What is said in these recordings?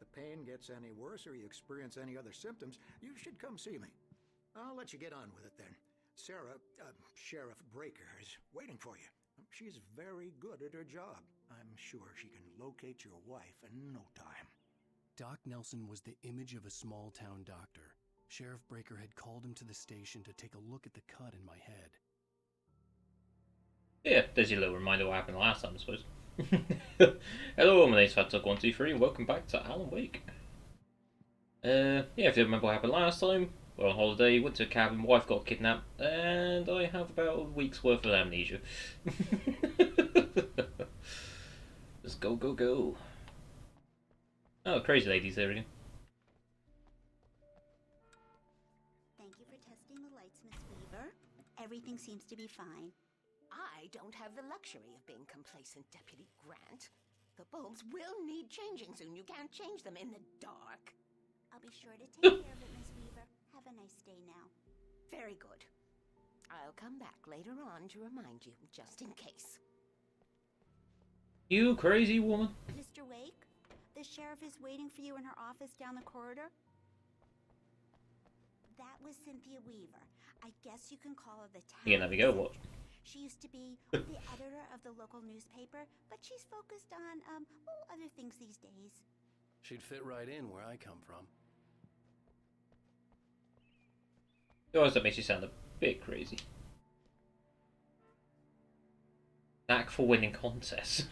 the pain gets any worse or you experience any other symptoms, you should come see me. I'll let you get on with it then. Sarah, Sheriff Breaker, is waiting for you. She's very good at her job. I'm sure she can locate your wife in no time. Doc Nelson was the image of a small-town doctor. Sheriff Breaker had called him to the station to take a look at the cut in my head. Yeah, there's your little reminder what happened last time, I suppose. Hello, my name's FatTuck123 and welcome back to Alan Wake. Yeah, if you remember what happened last time, we're on holiday, went to a cabin, wife got kidnapped, and I have about a week's worth of amnesia. Just go, go, go. Oh, crazy lady's there again. Thank you for testing the lights, Miss Weaver. Everything seems to be fine. I don't have the luxury of being complacent, Deputy Grant. The bulbs will need changing soon. You can't change them in the dark. I'll be sure to take care of it, Miss Weaver. Have a nice day now. Very good. I'll come back later on to remind you, just in case. You crazy woman. Mr. Wake, the sheriff is waiting for you in her office down the corridor. That was Cynthia Weaver. I guess you can call her the town. Yeah, there we go, what? She used to be the editor of the local newspaper, but she's focused on, other things these days. She'd fit right in where I come from. Always that makes you sound a bit crazy. Knack for winning contests.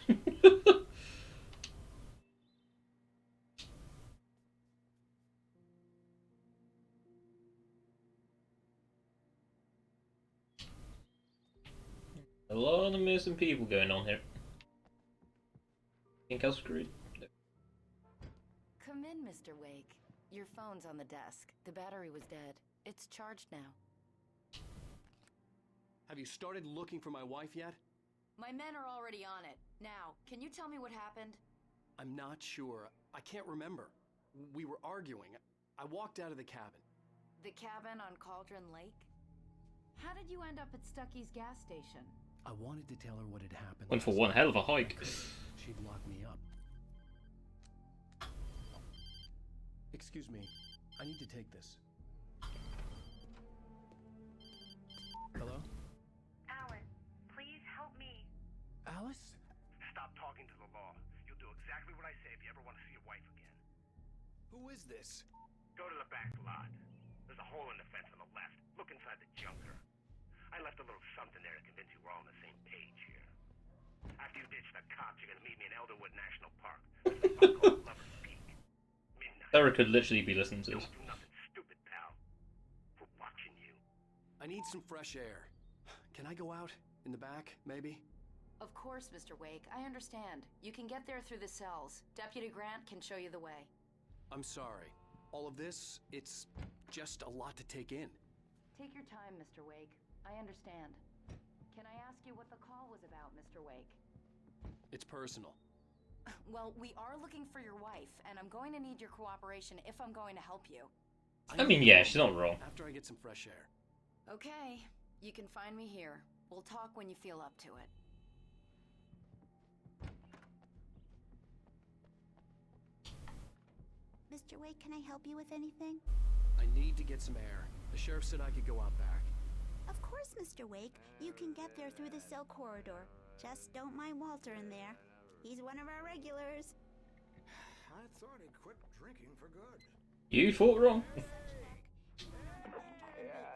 A lot of missing people going on here. Think I was screwed? No. Come in, Mr. Wake. Your phone's on the desk. The battery was dead. It's charged now. Have you started looking for my wife yet? My men are already on it. Now, can you tell me what happened? I'm not sure. I can't remember. We were arguing. I walked out of the cabin. The cabin on Cauldron Lake? How did you end up at Stucky's gas station? I wanted to tell her what had happened. Went for last one night. hell of a hike. She'd lock me up. Excuse me. I need to take this. Hello? Alan, please help me. Alice? Stop talking to the law. You'll do exactly what I say if you ever want to see your wife again. Who is this? Go to the back lot. There's a hole in the fence on the left. Look inside the junker. I left a little something there to convince you we're all on the same page here. After you ditch the cops, you're gonna meet me in Elderwood National Park. There's a spot called Lover's Peak. Midnight. Sarah could literally be listening to this. Don't do nothing stupid, pal. We're watching you. I need some fresh air. Can I go out? In the back, maybe? Of course, Mr. Wake. I understand. You can get there through the cells. Deputy Grant can show you the way. I'm sorry. All of this, it's just a lot to take in. Take your time, Mr. Wake. I understand. Can I ask you what the call was about, Mr. Wake? It's personal. Well, we are looking for your wife, and I'm going to need your cooperation if I'm going to help you. I mean, yeah, she's not wrong. After I get some fresh air. Okay, you can find me here. We'll talk when you feel up to it. Mr. Wake, can I help you with anything? I need to get some air. The sheriff said I could go out back. Of course, Mr. Wake. You can get there through the cell corridor. Just don't mind Walter in there. He's one of our regulars. I thought he'd quit drinking for good. You thought wrong. Yeah,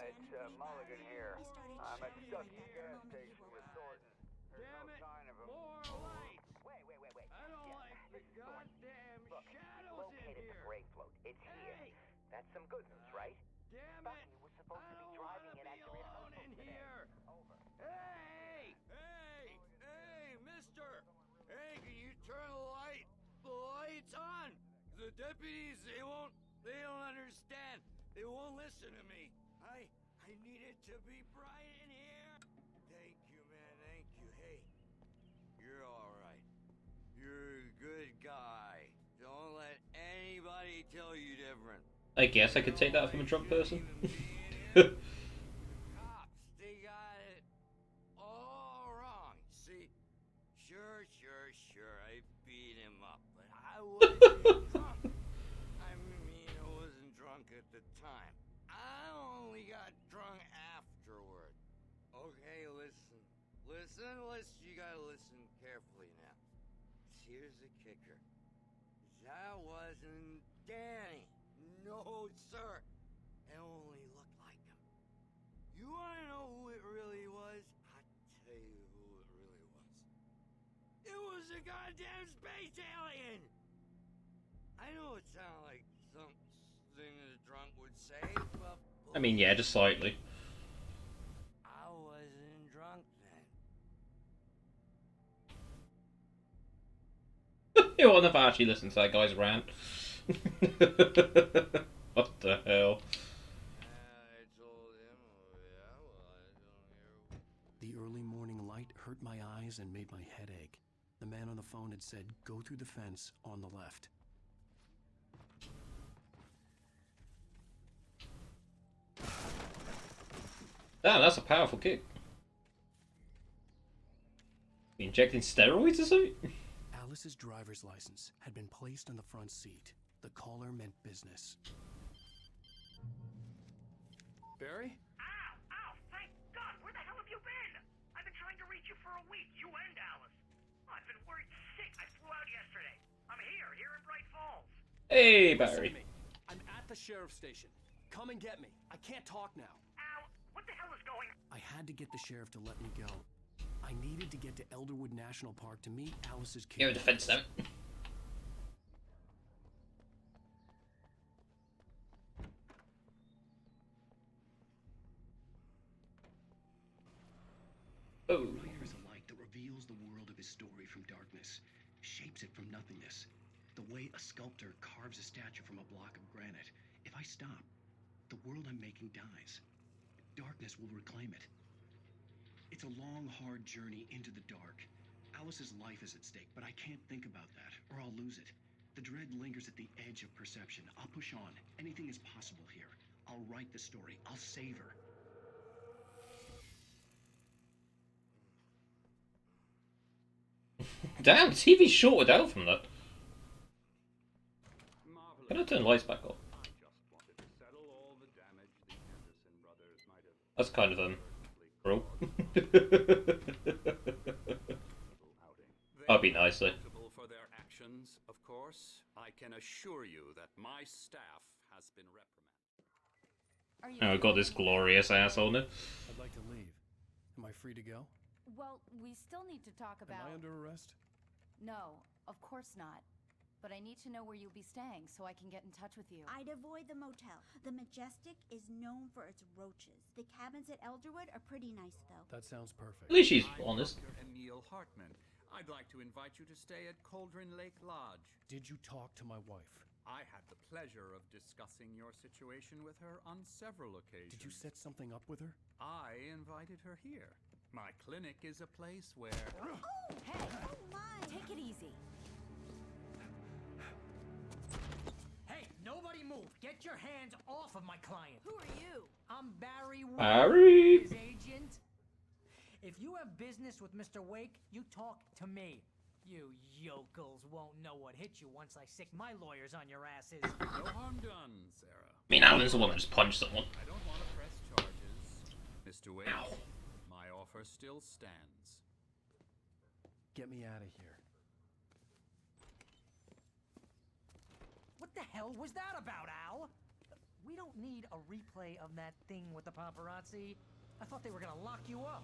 it's Mulligan here. I'm at Stucky's gas station with Thornton. There's no sign of him. Wait. I don't Yeah, like the this is Thornton. goddamn Look, shadows in located the here. brake float. It's here. That's some good news, right? Damn Stucky it! was supposed I to be don't driving wanna it at be the alone rehearsal in today. here. Over. Hey, mister! Hey, can you turn the lights on? The deputies, they don't understand. They won't listen to me. I need it to be bright in here. Thank you, man, thank you. Hey, you're all right. You're a good guy. Don't let anybody tell you different. I guess I could take that from a drunk person. Cops, they got it all wrong. See, sure, I beat him up, but I wasn't drunk. you gotta listen carefully now. Here's the kicker. That wasn't Danny. No, sir. It only looked like him. You wanna know who it really was? I'll tell you who it really was. It was a goddamn space alien! I know it sounds like something a drunk would say, but... I mean, yeah, just slightly. I wasn't drunk then. You wouldn't have actually listened to that guy's rant. What the hell? I told him, oh yeah, well, I don't hear... The early morning light hurt my eyes and made my head ache. The man on the phone had said, "Go through the fence on the left." Damn, that's a powerful kick. You injecting steroids or something? Alice's driver's license had been placed on the front seat. The caller meant business. Barry? Ow! Ow! Thank God! Where the hell have you been? I've been trying to reach you for a week, you and Alice. I've been worried sick. I flew out yesterday. I'm here in Bright Falls. Hey, Barry. I'm at the sheriff's station. Come and get me. I can't talk now. Ow! What the hell is going on? I had to get the sheriff to let me go. I needed to get to Elderwood National Park to meet Alice's kid. Give a defense then. Oh. The writer is a light that reveals the world of his story from darkness, shapes it from nothingness. The way a sculptor carves a statue from a block of granite. If I stop, the world I'm making dies. Darkness will reclaim it. It's a long, hard journey into the dark. Alice's life is at stake, but I can't think about that, or I'll lose it. The dread lingers at the edge of perception. I'll push on. Anything is possible here. I'll write the story. I'll save her. Damn, the TV's shorted out from that. Can I turn lights back up? That's kind of bro. That'd be nicely. For their actions, of course, I can assure you that my staff has been reprimanded. Oh, got this glorious asshole now. I'd like to leave. Am I free to go? Well, we still need to talk about... Am I under arrest? No, of course not. But I need to know where you'll be staying so I can get in touch with you. I'd avoid the motel. The Majestic is known for its roaches. The cabins at Elderwood are pretty nice, though. That sounds perfect. At least she's honest. I'm Dr. Emil Hartman. I'd like to invite you to stay at Cauldron Lake Lodge. Did you talk to my wife? I had the pleasure of discussing your situation with her on several occasions. Did you set something up with her? I invited her here. My clinic is a place where... Oh, hey! Oh, my! Take it easy. Hey, nobody move! Get your hands off of my client! Who are you? I'm Barry Wake, Barry? his agent. If you have business with Mr. Wake, you talk to me. You yokels won't know what hit you once I sick my lawyers on your asses. No harm done, Sarah. I mean, Alan's the one that just punched someone. I don't want to press charges. Mr. Wake, Ow. my offer still stands. Get me out of here. What the hell was that about, Al? We don't need a replay of that thing with the paparazzi. I thought they were gonna lock you up.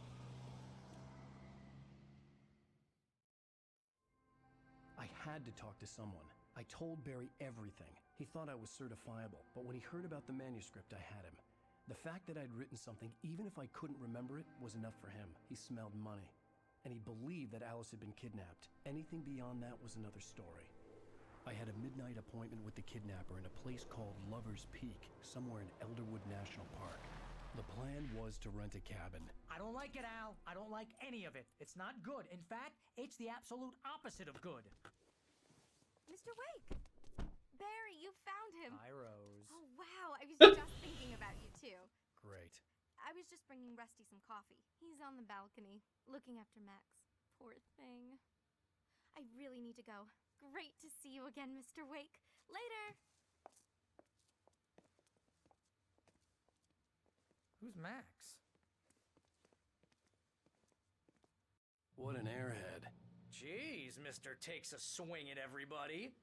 I had to talk to someone. I told Barry everything. He thought I was certifiable, but when he heard about the manuscript, I had him. The fact that I'd written something, even if I couldn't remember it, was enough for him. He smelled money. And he believed that Alice had been kidnapped. Anything beyond that was another story. I had a midnight appointment with the kidnapper in a place called Lover's Peak, somewhere in Elderwood National Park. The plan was to rent a cabin. I don't like it, Al. I don't like any of it. It's not good. In fact, it's the absolute opposite of good. Mr. Wake! Barry, you found him! Hi, Rose. Oh, wow. I was just thinking about you, too. Great. I was just bringing Rusty some coffee. He's on the balcony, looking after Max. Poor thing. I really need to go. Great to see you again, Mr. Wake. Later! Who's Max? What an airhead. Jeez, Mr. Takes a swing at everybody.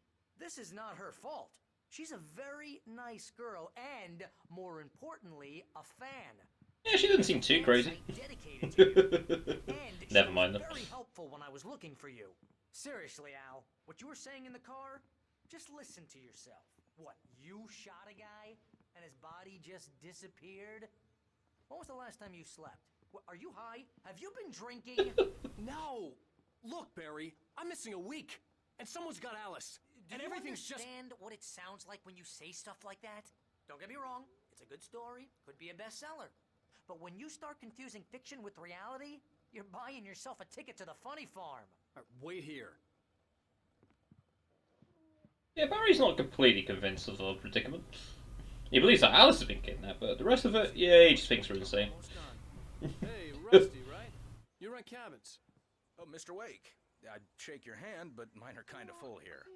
This is not her fault. She's a very nice girl and, more importantly, a fan. Yeah, she doesn't seem too crazy. Dedicated to you. And Never she mind was then. very helpful when I was looking for you. Seriously, Al, what you were saying in the car? Just listen to yourself. What, you shot a guy and his body just disappeared? When was the last time you slept? What, are you high? Have you been drinking? No! Look, Barry, I'm missing a week, and someone's got Alice, and everything's just... Do you understand what it sounds like when you say stuff like that? Don't get me wrong, it's a good story, could be a bestseller. But when you start confusing fiction with reality, you're buying yourself a ticket to the funny farm. Wait here. Yeah, Barry's not completely convinced of the predicament. He believes that Alice has been kidnapped, but the rest of it, yeah, he just thinks we're insane. Hey, Rusty, right? You rent cabins. Oh, Mr. Wake. I'd shake your hand, but mine are kind of full here.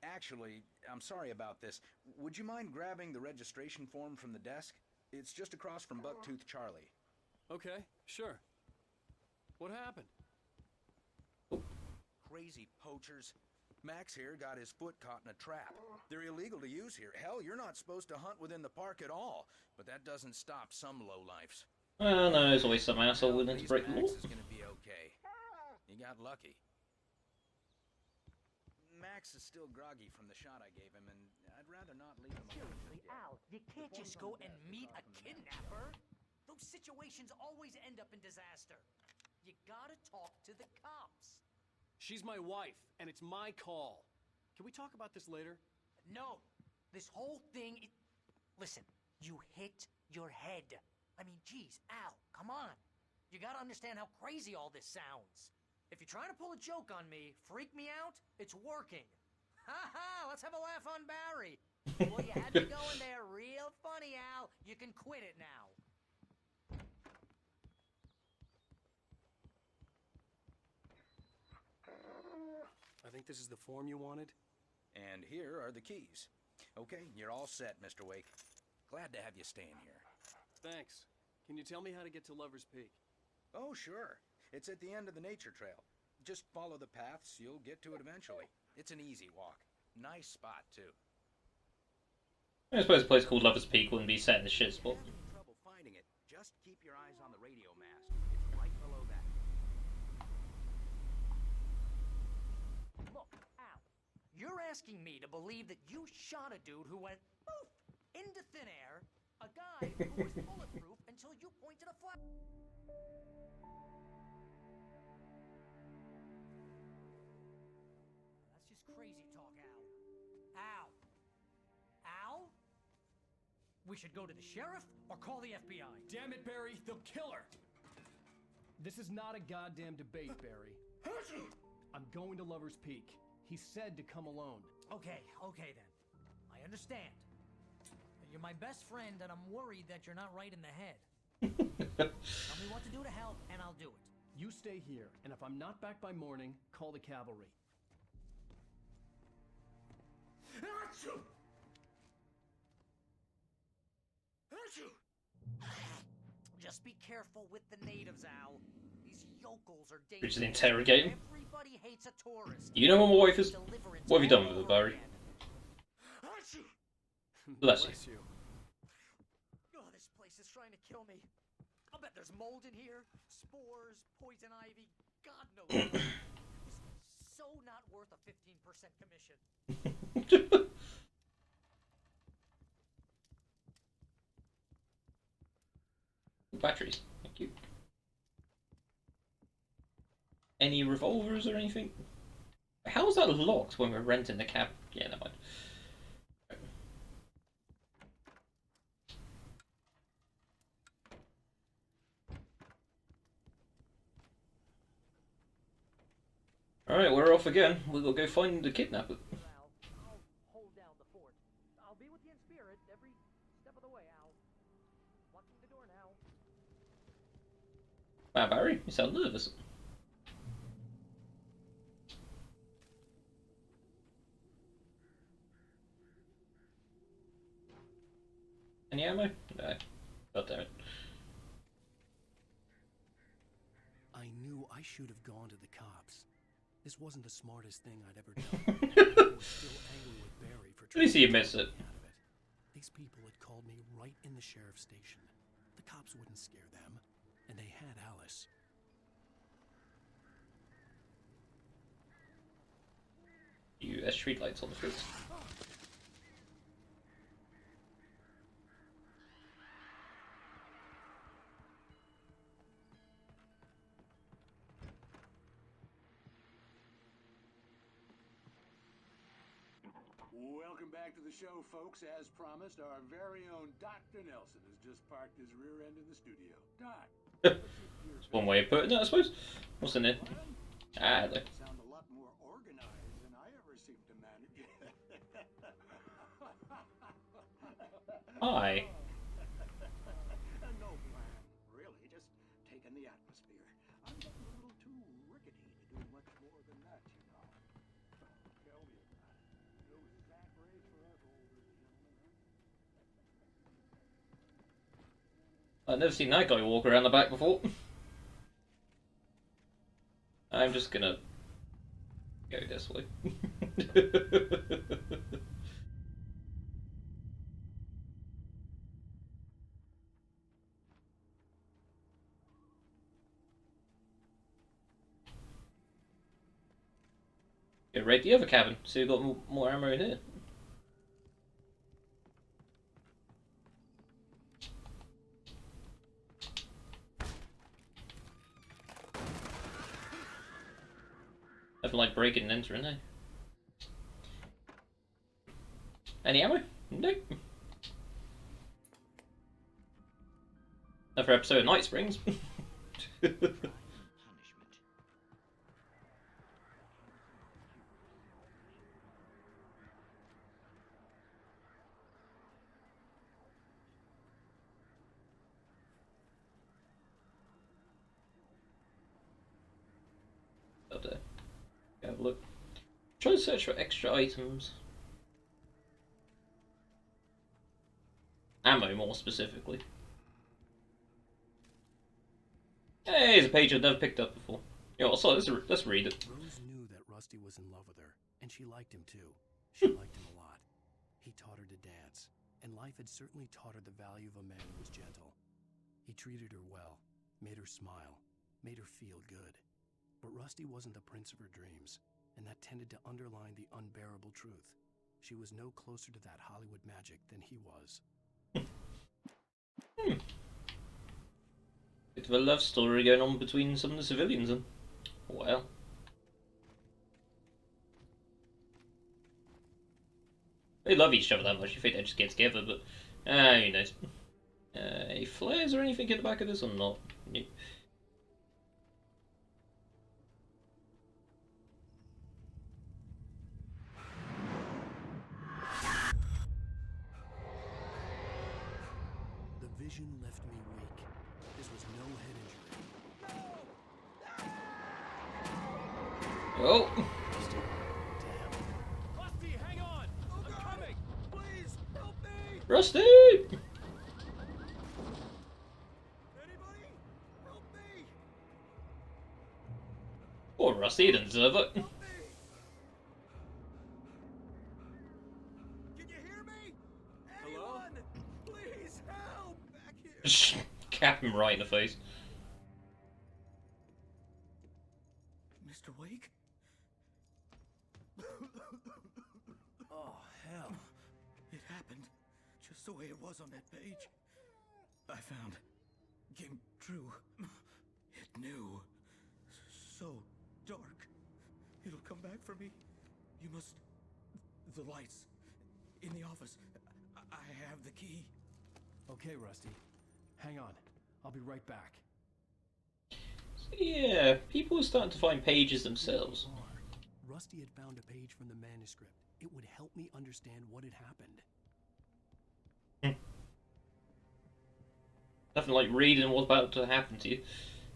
Actually, I'm sorry about this. Would you mind grabbing the registration form from the desk? It's just across from Bucktooth Charlie. Okay, sure. What happened? Crazy poachers. Max here got his foot caught in a trap. They're illegal to use here. Hell, you're not supposed to hunt within the park at all. But that doesn't stop some lowlifes. Well, no, there's always some asshole willing to break the law. Max is gonna be okay. He got lucky. Max is still groggy from the shot I gave him, and I'd rather not leave him alone. Seriously, Al, you can't just go and meet a kidnapper. Those situations always end up in disaster. You gotta talk to the cops. She's my wife, and it's my call. Can we talk about this later? No, this whole thing... Listen, you hit your head. I mean, geez, Al, come on. You gotta understand how crazy all this sounds. If you're trying to pull a joke on me, freak me out, it's working. Ha ha, let's have a laugh on Barry. Well, you had me going there real funny, Al. You can quit it now. I think this is the form you wanted. And here are the keys. Okay, you're all set, Mr. Wake. Glad to have you staying here. Thanks. Can you tell me how to get to Lover's Peak? Oh, sure. It's at the end of the nature trail. Just follow the paths, you'll get to it eventually. It's an easy walk. Nice spot, too. I suppose a place called Lover's Peak wouldn't be set in the shit spot. If you're having trouble finding it, just keep your eyes on the radio mast. It's right below that. Look, Al, you're asking me to believe that you shot a dude who went poof into thin air, a guy who was bulletproof until you pointed a flag. That's just crazy talk, Al. Al. Al? We should go to the sheriff or call the FBI. Damn it, Barry, they'll kill her! This is not a goddamn debate, Barry. I'm going to Lover's Peak. He said to come alone. Okay then. I understand. You're my best friend, and I'm worried that you're not right in the head. Tell me what to do to help, and I'll do it. You stay here, and if I'm not back by morning, call the cavalry. Just be careful with the natives, Al. These yokels are dangerous. Which is interrogating. Everybody hates a tourist. You know what my wife is? What have you done with her, Barry? Bless you. Oh, this place is trying to kill me. I'll bet there's mold in here, spores, poison ivy, God knows. This is so not worth a 15% commission. Batteries. Thank you. Any revolvers or anything? How is that locked when we're renting the cab? Yeah, never mind. Alright, we're off again. We'll go find the kidnapper. I'll hold down the fort. I'll be with you in spirit every step of the way, Al. Locking the door now. Wow, Barry, you sound nervous. Any ammo? No. God damn it. I knew I I should have gone to the cops. This wasn't the smartest thing I'd ever done. I was still angry with Barry for At least he trying to admits get it. me out of it. These people had called me right in the sheriff's station. The cops wouldn't scare them, and they had Alice. US streetlights on the streets. Welcome back to the show, folks. As promised, our very own Dr. Nelson has just parked his rear end in the studio. Doc. That's one way of putting it, I suppose. What's in it? Ah, look. Sound a lot more organized than I ever seem to manage. Hi. No plan, really. Just taking the atmosphere. I'm getting a little too rickety to do much more than that, you know. Tell me about it. No sack race for us older gentlemen, huh? I've never seen that guy walk around the back before. I'm just gonna go this way. Go raid the other cabin, so you've got more ammo in here. Nothing like breaking and entering, eh? Any ammo? Nope. Another episode of Night Springs. Up there. Have a look. Try to search for extra items. Ammo, more specifically. Hey, here's a page I've never picked up before. You know, so let's read it. Rose knew that Rusty was in love with her, and she liked him too. She liked him a lot. He taught her to dance, and life had certainly taught her the value of a man who was gentle. He treated her well, made her smile, made her feel good. But Rusty wasn't the prince of her dreams, and that tended to underline the unbearable truth. She was no closer to that Hollywood magic than he was. Bit of a love story going on between some of the civilians and... Well. They love each other that much, you think they'd just get together, but... who knows. Any flares or anything in the back of this or not? Nope. The vision left me weak. This was no head injury. Oh! Rusty, hang on! I'm coming! Please, help me! Rusty! Anybody? Help me! Poor Rusty, he didn't deserve it. Can you hear me? Anyone? Please help! Back here! Cap him right in the face. Mr. Wake? Oh, hell. It happened just the way it was on that page. I found. Came true. It knew. So dark. It'll come back for me. You must. The lights. In the office. I have the key. Okay, Rusty. Hang on. I'll be right back. So yeah, people are starting to find pages themselves. Rusty had found a page from the manuscript. It would help me understand what had happened. Nothing like reading what's about to happen to you.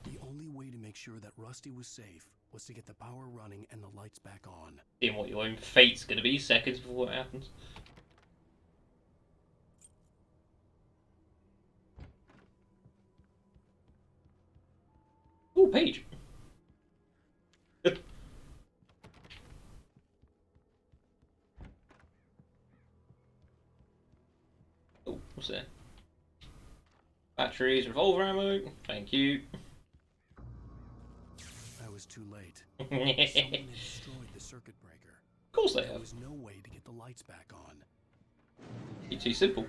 The only way to make sure that Rusty was safe was to get the power running and the lights back on. Seeing what your own fate's going to be seconds before it happens. Ooh, page. What's that? Batteries, revolver ammo. Thank you. I was too late. Someone had destroyed the circuit breaker. Of course they There have. was no way to get the lights back on. It's too simple.